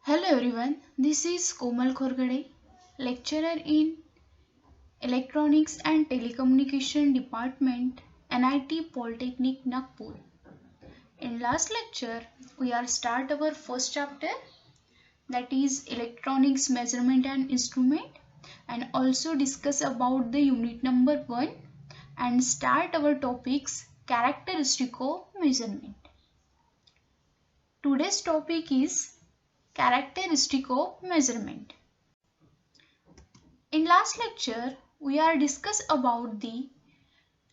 Hello everyone, this is Komal Khorgade, lecturer in Electronics and Telecommunication Department, NIT Polytechnic Nagpur. In last lecture, we are start our first chapter, that is Electronics Measurement and Instrument, and also discuss about the unit number 1 and start our topics characteristic of measurement. Today's topic is characteristic of measurement. In last lecture, we are discussed about the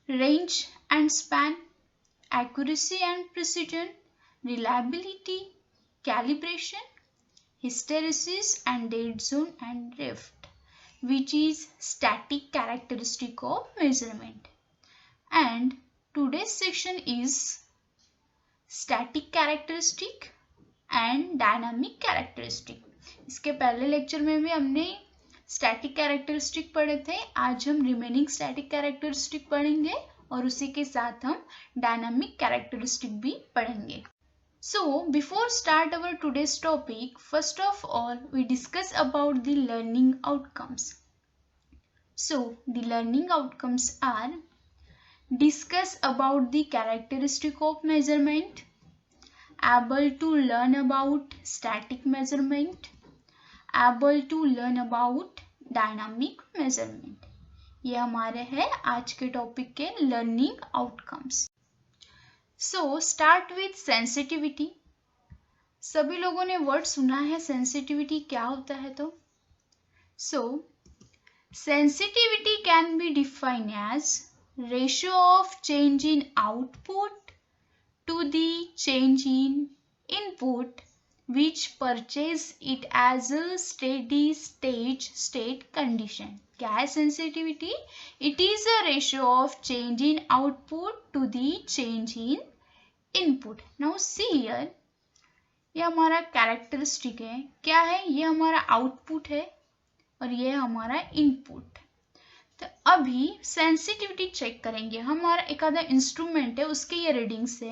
range and span, accuracy and precision, reliability, calibration, hysteresis and dead zone and drift, which is static characteristic of measurement. And today's section is static characteristic and dynamic characteristic. इसके पहले lecture में भी हमने static characteristic पढ़े थे. आज हम remaining static characteristic पढ़ेंगे और उसी के साथ हम डायनामिक कैरेक्टरिस्टिक भी पढ़ेंगे. So before start our today's topic, first of all we discuss about the learning outcomes. So the learning outcomes are: discuss about the characteristic of measurement, able to learn about static measurement, able to learn about dynamic measurement. ये हमारे हैं आज के topic के learning outcomes. So start with sensitivity. सभी लोगों ने word सुना है सेंसिटिविटी क्या होता है. तो so sensitivity can be defined as ratio of change in output to the change in input which purchase it as a steady state condition. क्या है sensitivity? It is a ratio of change in output to the change in input. Now see here, ये हमारा characteristic है. क्या है? ये हमारा output है और ये हमारा input. तो अभी सेंसिटिविटी चेक करेंगे. हमारा एक आधा इंस्ट्रूमेंट है, उसके ये रीडिंग से,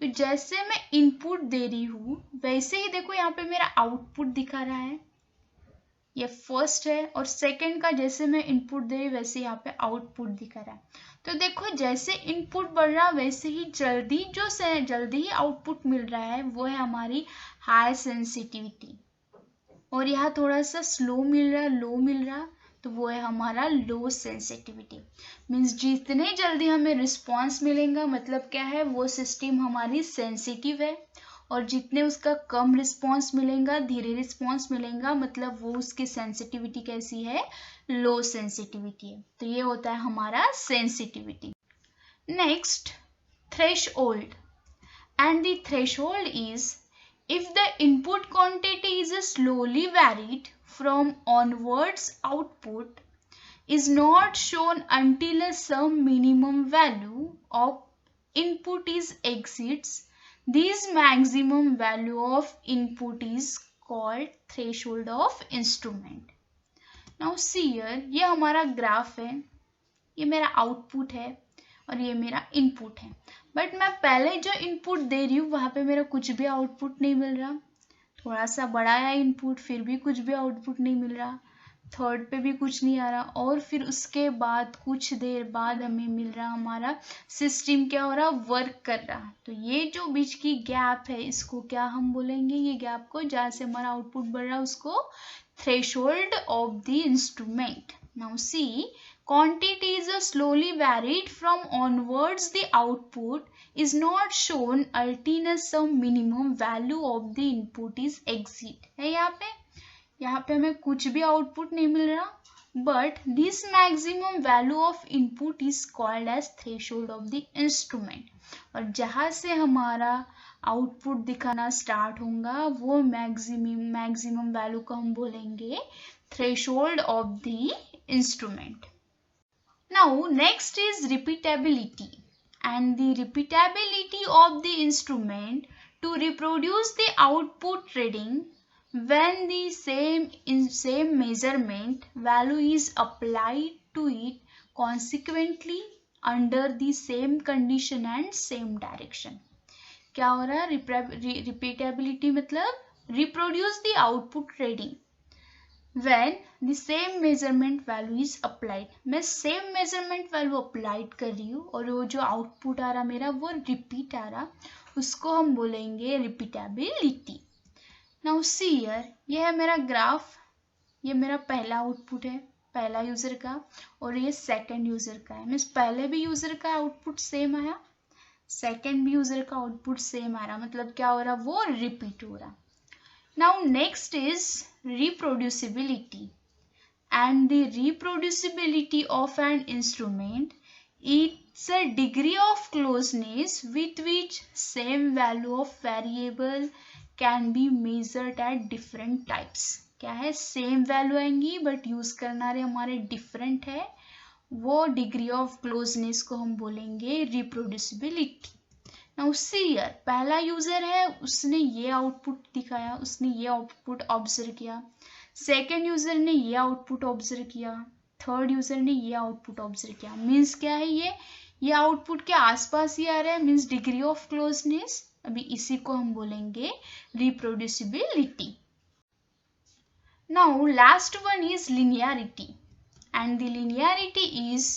तो जैसे मैं इनपुट दे रही हूँ वैसे ही देखो यहाँ पे मेरा आउटपुट दिखा रहा है. ये फर्स्ट है और सेकंड का जैसे मैं इनपुट दे रही वैसे यहाँ पे आउटपुट दिखा रहा है. तो देखो जैसे इनपुट बढ़ रहा वैसे ही जल्दी ही आउटपुट मिल रहा है, वो है हमारी हाई सेंसिटिविटी. और यहाँ थोड़ा सा स्लो मिल रहा, लो मिल रहा, तो वो है हमारा लो सेंसिटिविटी. मीन्स जितने जल्दी हमें रिस्पॉन्स मिलेगा मतलब क्या है, वो सिस्टम हमारी सेंसिटिव है, और जितने उसका कम रिस्पॉन्स मिलेगा, धीरे रिस्पॉन्स मिलेगा, मतलब वो उसकी सेंसिटिविटी कैसी है, लो सेंसिटिविटी है. तो ये होता है हमारा sensitivity. Next threshold. And the threshold is if the input quantity is slowly varied from onwards output is not shown until some minimum value of input is exceeds this maximum value of input is called threshold of instrument. Now see here, ये हमारा graph है, ये मेरा output है और ये मेरा input है. बट मैं पहले जो इनपुट दे रही हूँ वहाँ पे मेरा कुछ भी आउटपुट नहीं मिल रहा. थोड़ा सा बढ़ाया इनपुट, फिर भी कुछ भी आउटपुट नहीं मिल रहा. थर्ड पे भी कुछ नहीं आ रहा. और फिर उसके बाद कुछ देर बाद हमें मिल रहा, हमारा सिस्टम क्या हो रहा, वर्क कर रहा. तो ये जो बीच की गैप है इसको क्या हम बोलेंगे, ये गैप को जहाँ से हमारा आउटपुट बढ़ रहा उसको threshold of the instrument. Now see, quantity is slowly varied from onwards the output is not shown until some minimum value of the input is exceed. है यहाँ पे हमें कुछ भी आउटपुट नहीं मिल रहा, but this maximum value of input is called as threshold of the instrument. और जहाँ से हमारा आउटपुट दिखाना स्टार्ट होगा वो मैक्सिमम वैल्यू को हम बोलेंगे threshold of the instrument. Now next is repeatability, and the repeatability of the instrument to reproduce the output reading when the same measurement value is applied to it consequently under the same condition and same direction. क्या हो रहा है, repeatability मतलब reproduce the output reading when the same measurement value is applied. मैं same measurement value applied कर रही हूँ और वो जो output आ रहा मेरा वो repeat आ रहा, उसको हम बोलेंगे repeatability. Now see here, ये है मेरा ग्राफ, ये मेरा पहला आउटपुट है पहला यूजर का और ये सेकंड यूजर का है. मीन्स पहले भी यूजर का आउटपुट सेम आया, सेकंड भी यूजर का आउटपुट सेम आ रहा, मतलब क्या हो रहा, वो रिपीट हो रहा. Now next is reproducibility. And the reproducibility of an instrument, it's a degree of closeness with which same value of variable can be measured at different types. क्या है, सेम वैल्यू आएंगी बट यूज करना रहे हमारे different है, वो degree of closeness को हम बोलेंगे रिप्रोड्यूसिबिलिटी. नाउ सी हियर, पहला यूजर है उसने ये आउटपुट दिखाया, उसने ये आउटपुट ऑब्जर्व किया, सेकेंड यूजर ने ये आउटपुट ऑब्जर्व किया, थर्ड यूजर ने ये आउटपुट ऑब्जर्व किया. मीन्स क्या है, ये आउटपुट के आसपास ही आ रहा है, मीन्स डिग्री ऑफ क्लोजनेस. अभी इसी को हम बोलेंगे reproducibility. Now last one is linearity, and the linearity is,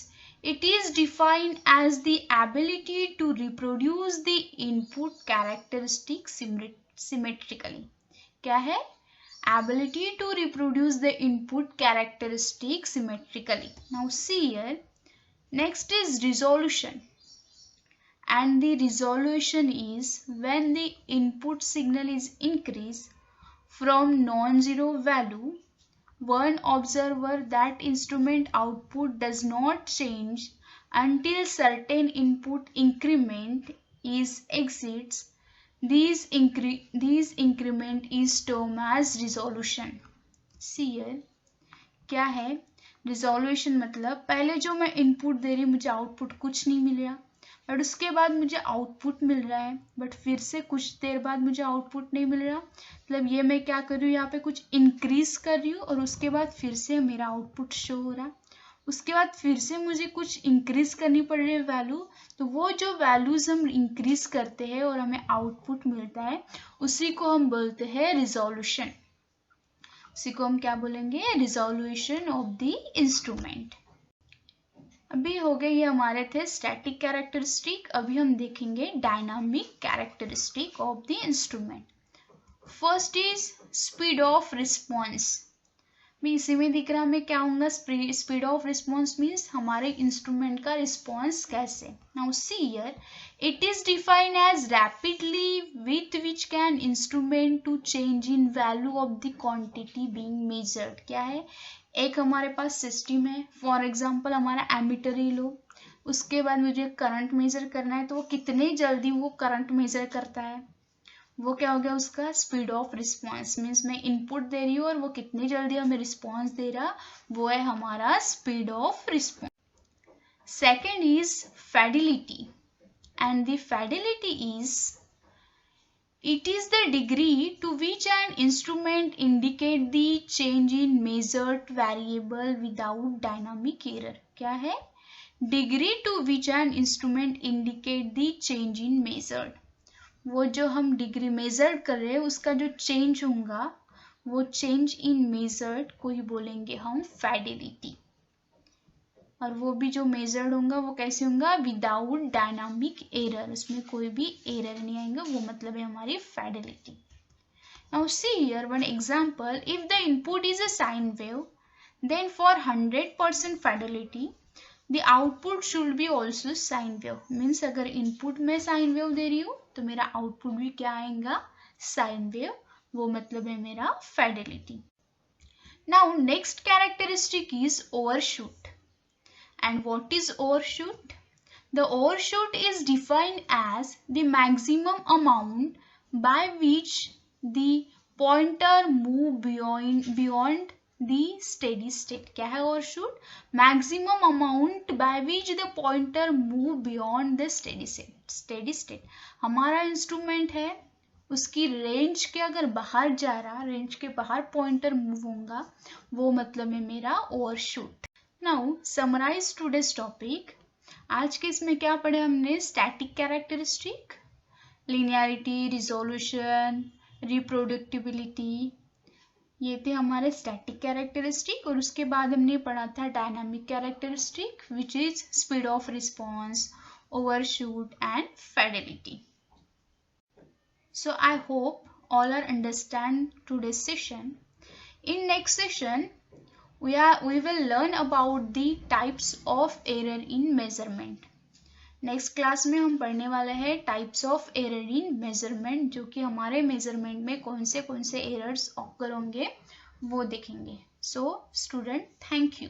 it is defined as the ability to reproduce the input characteristic symmetrically. क्या है, ability to reproduce the input characteristic symmetrically. Now see here, next is resolution, and the resolution is when the input signal is increased from non-zero value, one observer that instrument output does not change until certain input increment is exits. These increment is termed as resolution. See here, क्या है resolution, मतलब पहले जो मैं input दे रही हूँ मुझे output कुछ नहीं मिल रहा, बट उसके बाद मुझे आउटपुट मिल रहा है, बट फिर से कुछ देर बाद मुझे आउटपुट नहीं मिल रहा. मतलब ये मैं क्या कर रही हूँ, यहाँ पे कुछ इंक्रीज कर रही हूँ और उसके बाद फिर से मेरा आउटपुट शो हो रहा, उसके बाद फिर से मुझे कुछ इंक्रीज करनी पड़ रही है वैल्यू. तो वो जो वैल्यूज हम इंक्रीज करते हैं और हमें आउटपुट मिलता है, उसी को हम बोलते हैं रिजोल्यूशन. उसी को हम क्या बोलेंगे, रिजोल्यूशन ऑफ द इंस्ट्रूमेंट. अभी हो गए ये हमारे थे स्टैटिक कैरेक्टरिस्टिक. अभी हम देखेंगे dynamic characteristic of the instrument. First is speed of response. भी इसी में दिख रहा हमें क्या होगा, स्पीड ऑफ रिस्पॉन्स मीन्स हमारे इंस्ट्रूमेंट का रिस्पॉन्स कैसे. Now see here, it is defined as rapidly with which can instrument to change in value of the quantity being measured. क्या है, एक हमारे पास सिस्टम है, फॉर एग्जांपल हमारा एमीटर ही लो, उसके बाद मुझे करंट मेजर करना है, तो वो कितने जल्दी वो करंट मेजर करता है, वो क्या हो गया उसका स्पीड ऑफ रिस्पॉन्स. मीन्स मैं इनपुट दे रही हूँ और वो कितनी जल्दी हमें रिस्पॉन्स दे रहा, वो है हमारा speed of response. Second is Fidelity, and the Fidelity is, it is the degree to which an instrument indicate the change in measured variable without dynamic error. क्या है, degree to which an instrument indicate the change in measured. वो जो हम degree measured कर रहे हैं उसका जो चेंज होगा, वो चेंज इन मेजर्ड को ही बोलेंगे हम फिडेलिटी. और वो भी जो मेजर्ड होगा वो कैसे होगा, विदाउट डायनामिक एरर, उसमें कोई भी एरर नहीं आएगा, वो मतलब है हमारी fidelity. Now see here one example, if the input is a sine wave, then for 100% fidelity the output should be also sine wave. Means अगर इनपुट में साइन वेव दे रही हूँ तो मेरा आउटपुट भी क्या आएगा, साइन वेव, वो मतलब है मेरा Fidelity. Now next characteristic is overshoot. And what is overshoot? The overshoot is defined as the maximum amount by which the pointer move beyond the steady state. क्या है overshoot? Maximum amount by which the pointer move beyond the steady state. Steady state हमारा instrument है, उसकी range के अगर बाहर जा रहा, रेंज के बाहर पॉइंटर मूव होगा, वो मतलब है मेरा overshoot. Now summarise today's topic. आज के इसमें क्या पढ़े हमने, static characteristic, linearity, resolution, reproducibility, ये थे हमारे स्टैटिक कैरेक्टरिस्टिक। और उसके बाद हमने पढ़ा था dynamic characteristic which is speed of response, overshoot and fidelity. So I hope all are understand today's session. In next session, we will learn about the types of error in measurement. Next class में हम पढ़ने वाले हैं types of error in measurement, जो कि हमारे measurement में कौन से एरर्स ऑकर होंगे वो देखेंगे. So student, thank you.